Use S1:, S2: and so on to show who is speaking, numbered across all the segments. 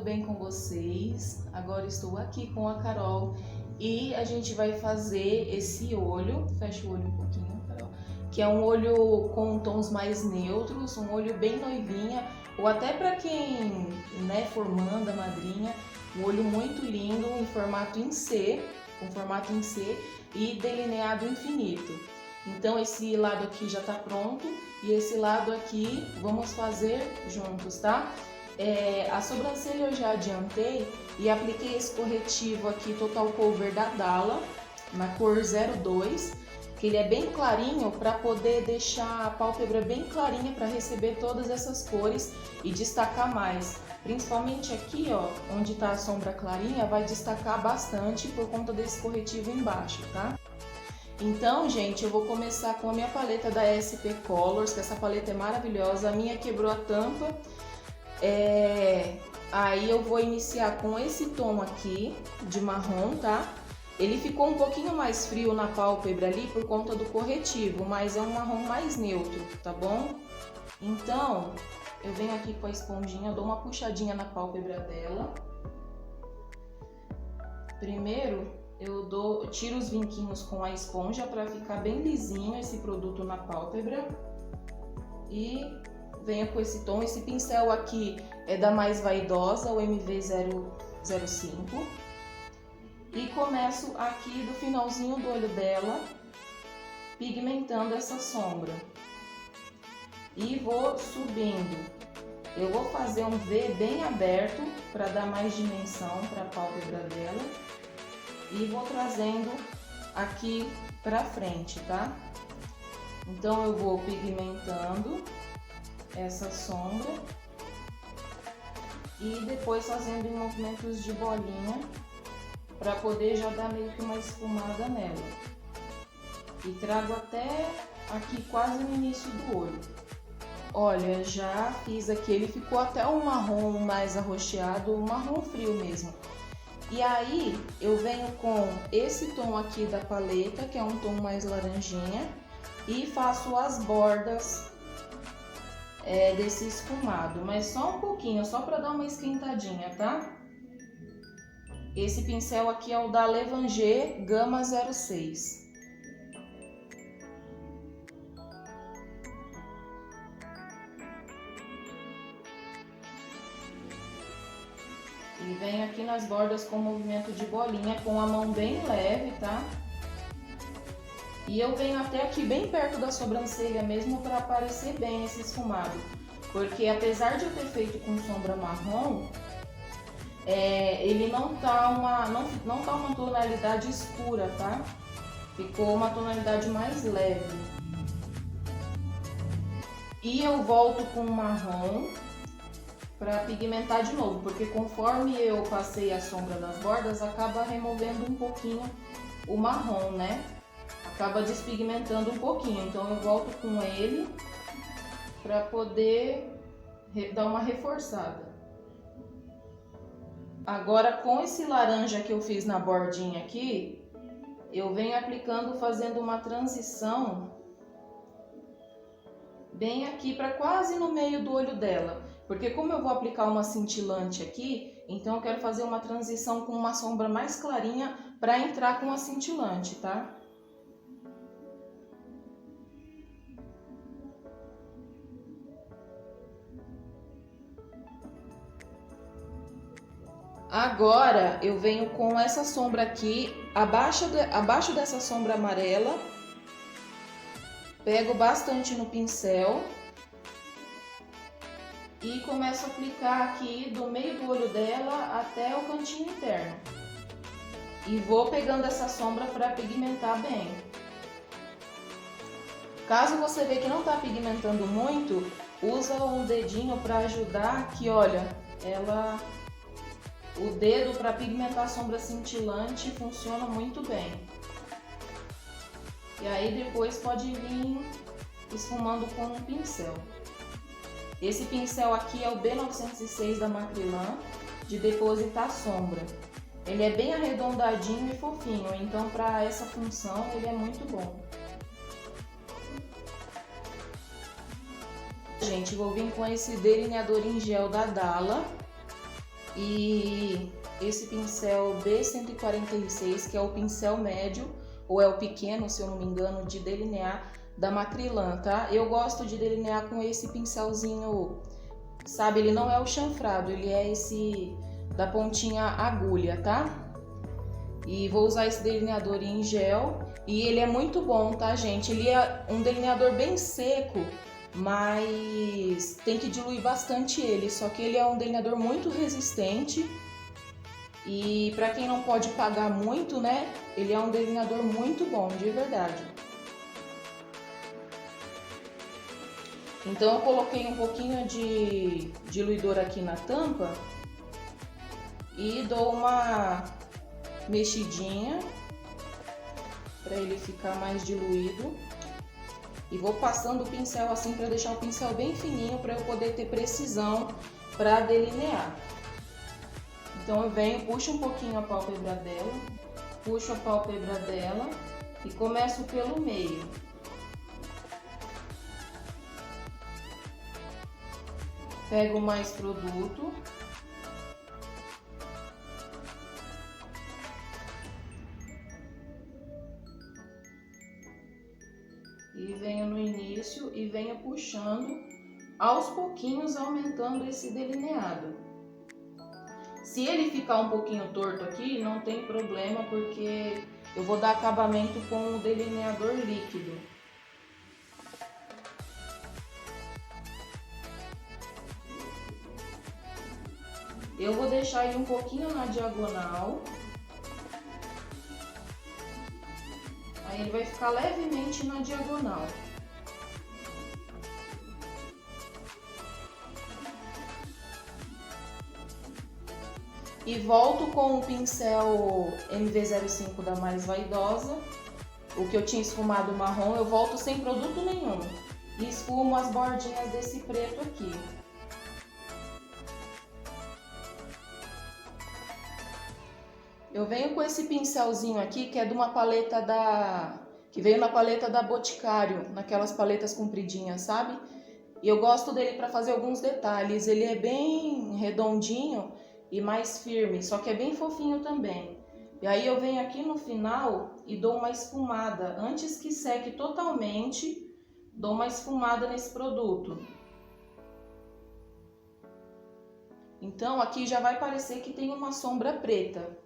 S1: bem com vocês? Agora estou aqui com a Carol e a gente vai fazer esse olho, fecha o olho um pouquinho, Carol, que é um olho com tons mais neutros, um olho bem noivinha, ou até para quem, né, formanda, madrinha, um olho muito lindo em formato em C, com formato em C e delineado infinito. Então esse lado aqui já está pronto e esse lado aqui vamos fazer juntos, tá? A sobrancelha eu já adiantei e apliquei esse corretivo aqui Total Cover da Dalla, na cor 02, que ele é bem clarinho para poder deixar a pálpebra bem clarinha para receber todas essas cores e destacar mais. Principalmente aqui, ó, onde está a sombra clarinha, vai destacar bastante por conta desse corretivo embaixo, tá? Então, gente, eu vou começar com a minha paleta da SP Colors, que essa paleta é maravilhosa. A minha quebrou a tampa. Aí eu vou iniciar com esse tom aqui de marrom, tá? Ele ficou um pouquinho mais frio na pálpebra ali por conta do corretivo, mas é um marrom mais neutro, tá bom? Então, eu venho aqui com a esponjinha, dou uma puxadinha na pálpebra dela. Primeiro, eu tiro os vinquinhos com a esponja para ficar bem lisinho esse produto na pálpebra. E venho com esse tom. Esse pincel aqui é da Mais Vaidosa, o MV005. E começo aqui do finalzinho do olho dela, pigmentando essa sombra. E vou subindo. Eu vou fazer um V bem aberto para dar mais dimensão para a pálpebra dela. E vou trazendo aqui pra frente, tá? Então eu vou pigmentando essa sombra e depois fazendo em movimentos de bolinha para poder já dar meio que uma esfumada nela. E trago até aqui quase no início do olho. Olha, já fiz aqui, ele ficou até um marrom mais arroxeado, um marrom frio mesmo. E aí eu venho com esse tom aqui da paleta, que é um tom mais laranjinha, e faço as bordas desse esfumado, mas só um pouquinho, só para dar uma esquentadinha, tá? Esse pincel aqui é o da Levanger Gama 06. E venho aqui nas bordas com movimento de bolinha, com a mão bem leve, tá? E eu venho até aqui bem perto da sobrancelha mesmo para aparecer bem esse esfumado. Porque apesar de eu ter feito com sombra marrom, ele não tá uma tonalidade escura, tá? Ficou uma tonalidade mais leve. E eu volto com o marrom para pigmentar de novo, porque conforme eu passei a sombra nas bordas, acaba removendo um pouquinho o marrom, né? Acaba despigmentando um pouquinho, então eu volto com ele para poder dar uma reforçada. Agora com esse laranja que eu fiz na bordinha aqui, eu venho aplicando, fazendo uma transição bem aqui para quase no meio do olho dela. Porque como eu vou aplicar uma cintilante aqui, então eu quero fazer uma transição com uma sombra mais clarinha para entrar com a cintilante, tá? Agora eu venho com essa sombra aqui, abaixo dessa sombra amarela, pego bastante no pincel e começo a aplicar aqui do meio do olho dela até o cantinho interno. E vou pegando essa sombra para pigmentar bem. Caso você vê que não está pigmentando muito, usa um dedinho para ajudar aqui, olha, o dedo para pigmentar a sombra cintilante funciona muito bem. E aí depois pode vir esfumando com um pincel. Esse pincel aqui é o B906 da Macrylan, de depositar sombra. Ele é bem arredondadinho e fofinho, então para essa função ele é muito bom. Gente, vou vir com esse delineador em gel da Dalla. E esse pincel B146, que é o pincel médio, ou é o pequeno, se eu não me engano, de delinear da Macrylan, tá? Eu gosto de delinear com esse pincelzinho, sabe? Ele não é o chanfrado, ele é esse da pontinha agulha, tá? E vou usar esse delineador em gel e ele é muito bom, tá, gente? Ele é um delineador bem seco, mas tem que diluir bastante ele, só que ele é um delineador muito resistente e para quem não pode pagar muito, né, ele é um delineador muito bom, de verdade. Então eu coloquei um pouquinho de diluidor aqui na tampa e dou uma mexidinha para ele ficar mais diluído. E vou passando o pincel assim para deixar o pincel bem fininho para eu poder ter precisão para delinear. Então eu venho, puxo um pouquinho a pálpebra dela, puxo a pálpebra dela e começo pelo meio. Pego mais produto. E venho no início e venho puxando, aos pouquinhos aumentando esse delineado. Se ele ficar um pouquinho torto aqui, não tem problema, porque eu vou dar acabamento com o delineador líquido. Eu vou deixar ele um pouquinho na diagonal. Aí ele vai ficar levemente na diagonal. E volto com o pincel MV05 da Mais Vaidosa, o que eu tinha esfumado marrom, eu volto sem produto nenhum. E esfumo as bordinhas desse preto aqui. Eu venho com esse pincelzinho aqui, que é de uma paleta que veio na paleta da Boticário, naquelas paletas compridinhas, sabe? E eu gosto dele para fazer alguns detalhes. Ele é bem redondinho e mais firme, só que é bem fofinho também. E aí eu venho aqui no final e dou uma esfumada. Antes que seque totalmente, dou uma esfumada nesse produto. Então aqui já vai parecer que tem uma sombra preta.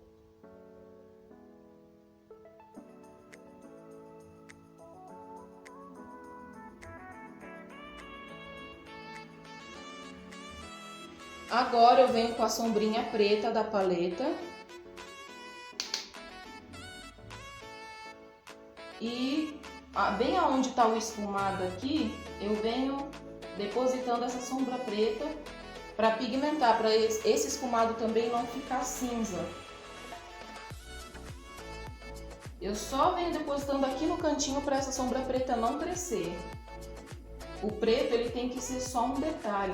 S1: Agora eu venho com a sombrinha preta da paleta e bem aonde está o esfumado aqui, eu venho depositando essa sombra preta para pigmentar, para esse esfumado também não ficar cinza. Eu só venho depositando aqui no cantinho para essa sombra preta não crescer. O preto ele tem que ser só um detalhe.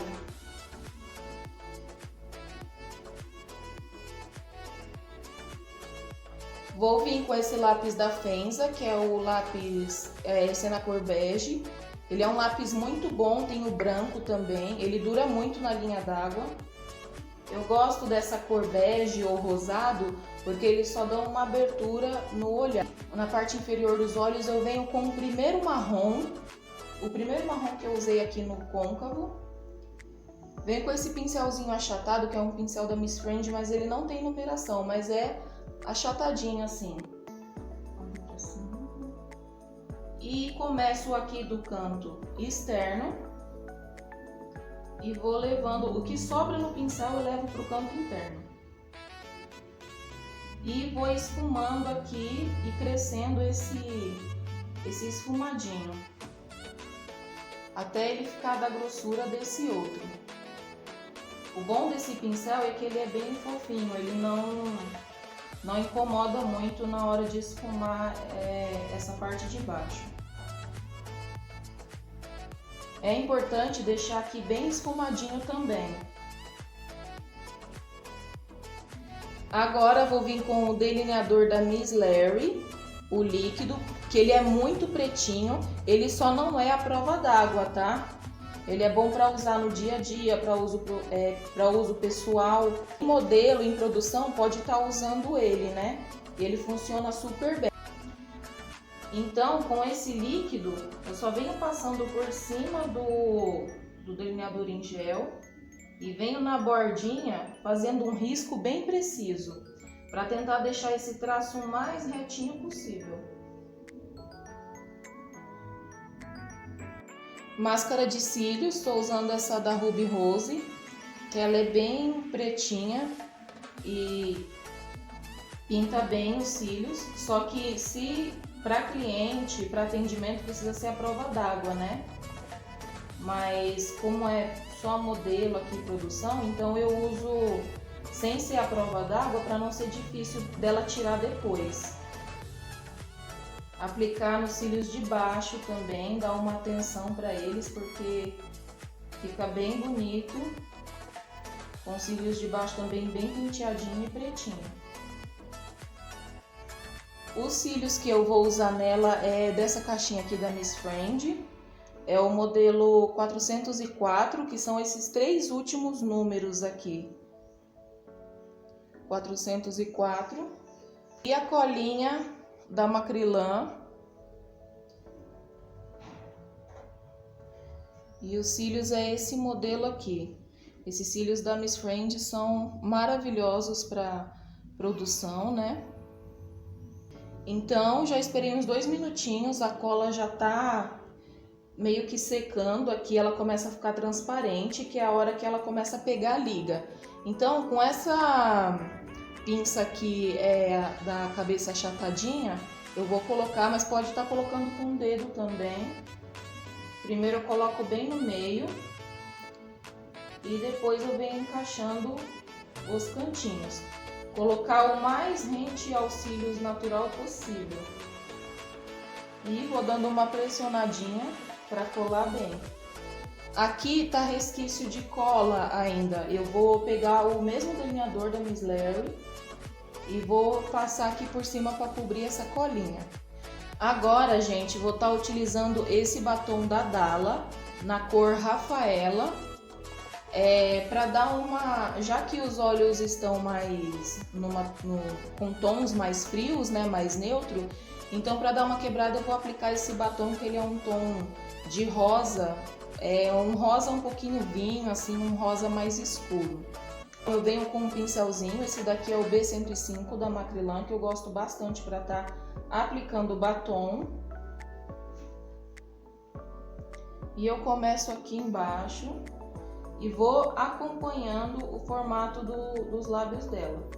S1: Vou vir com esse lápis da Fenza, que é o lápis esse é na cor bege. Ele é um lápis muito bom, tem o branco também, ele dura muito na linha d'água. Eu gosto dessa cor bege ou rosado, porque eles só dão uma abertura no olhar. Na parte inferior dos olhos eu venho com o primeiro marrom que eu usei aqui no côncavo. Venho com esse pincelzinho achatado, que é um pincel da Miss Friend, mas ele não tem numeração, mas é achatadinho assim. E começo aqui do canto externo e vou levando o que sobra no pincel, eu levo para o canto interno. E vou esfumando aqui e crescendo esse esfumadinho até ele ficar da grossura desse outro. O bom desse pincel é que ele é bem fofinho, ele não incomoda muito na hora de esfumar essa parte de baixo. É importante deixar aqui bem esfumadinho também. Agora vou vir com o delineador da Miss Larry, o líquido, que ele é muito pretinho, ele só não é a prova d'água, tá? Ele é bom para usar no dia a dia, para uso pessoal. O modelo em produção pode estar usando ele, né? Ele funciona super bem. Então, com esse líquido, eu só venho passando por cima do delineador em gel e venho na bordinha fazendo um risco bem preciso, para tentar deixar esse traço o mais retinho possível. Máscara de cílios, estou usando essa da Ruby Rose, que ela é bem pretinha e pinta bem os cílios, só que se para cliente, para atendimento, precisa ser a prova d'água, né? Mas como é só modelo aqui produção, então eu uso sem ser a prova d'água para não ser difícil dela tirar depois. Aplicar nos cílios de baixo também, dá uma atenção para eles, porque fica bem bonito, com os cílios de baixo também bem penteadinho e pretinho. Os cílios que eu vou usar nela é dessa caixinha aqui da Miss Friend, é o modelo 404, que são esses 3 últimos números aqui. 404. E a colinha da Macrylan. E os cílios é esse modelo aqui. Esses cílios da Miss Friend são maravilhosos para produção, né? Então, já esperei uns 2 minutinhos, a cola já tá meio que secando aqui, ela começa a ficar transparente, que é a hora que ela começa a pegar a liga. Então, com essa pinça aqui da cabeça achatadinha, eu vou colocar, mas pode estar colocando com o dedo também. Primeiro eu coloco bem no meio e depois eu venho encaixando os cantinhos. Colocar o mais rente aos cílios natural possível. E vou dando uma pressionadinha para colar bem. Aqui tá resquício de cola ainda. Eu vou pegar o mesmo delineador da Miss Larry e vou passar aqui por cima para cobrir essa colinha. Agora, gente, vou estar utilizando esse batom da Dalla na cor Rafaela, para dar uma, já que os olhos estão mais com tons mais frios, né, mais neutro, então para dar uma quebrada eu vou aplicar esse batom, que ele é um tom de rosa, um rosa um pouquinho vinho, assim, um rosa mais escuro. Eu venho com um pincelzinho, esse daqui é o B105 da Macrylan, que eu gosto bastante para estar aplicando o batom. E eu começo aqui embaixo e vou acompanhando o formato dos lábios dela.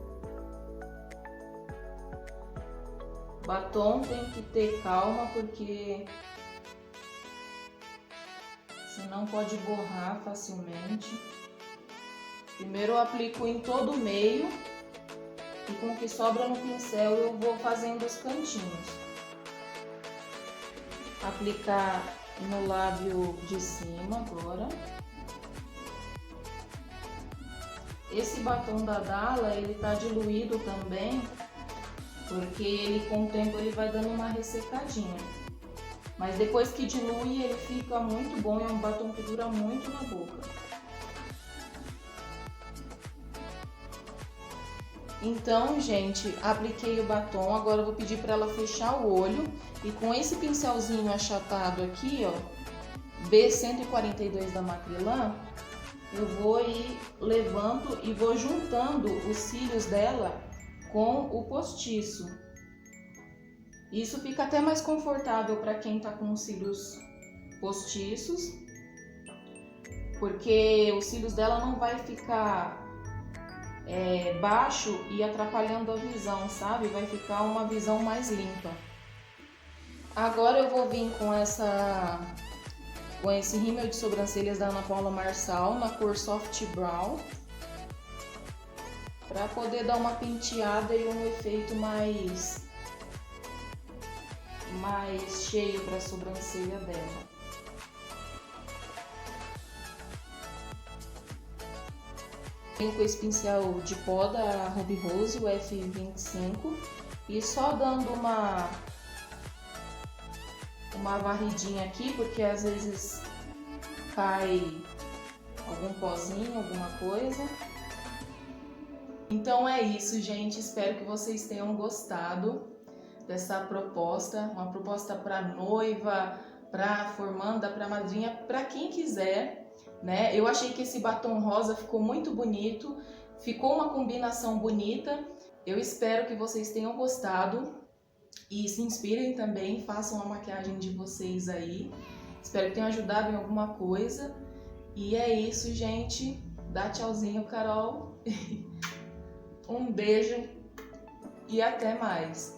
S1: Batom tem que ter calma, porque senão pode borrar facilmente. Primeiro eu aplico em todo o meio e com o que sobra no pincel eu vou fazendo os cantinhos. Aplicar no lábio de cima agora. Esse batom da Dalla, ele tá diluído também, porque ele com o tempo ele vai dando uma ressecadinha. Mas depois que dilui ele fica muito bom, é um batom que dura muito na boca. Então, gente, apliquei o batom, agora eu vou pedir para ela fechar o olho e com esse pincelzinho achatado aqui, ó, B142 da Macrylan, eu vou ir levando e vou juntando os cílios dela com o postiço. Isso fica até mais confortável para quem tá com os cílios postiços, porque os cílios dela não vai ficar baixo e atrapalhando a visão, sabe? Vai ficar uma visão mais limpa. Agora eu vou vir com esse rímel de sobrancelhas da Ana Paula Marçal na cor Soft Brown, para poder dar uma penteada e um efeito mais cheio para a sobrancelha dela. Venho com esse pincel de pó da Ruby Rose, o F25, e só dando uma varridinha aqui, porque às vezes cai algum pozinho, alguma coisa. Então é isso, gente. Espero que vocês tenham gostado dessa proposta. Uma proposta para noiva, para formanda, para madrinha, para quem quiser, né? Eu achei que esse batom rosa ficou muito bonito. Ficou uma combinação bonita. Eu espero que vocês tenham gostado e se inspirem também, façam a maquiagem de vocês aí. Espero que tenha ajudado em alguma coisa. E é isso, gente. Dá tchauzinho, Carol. Um beijo e até mais.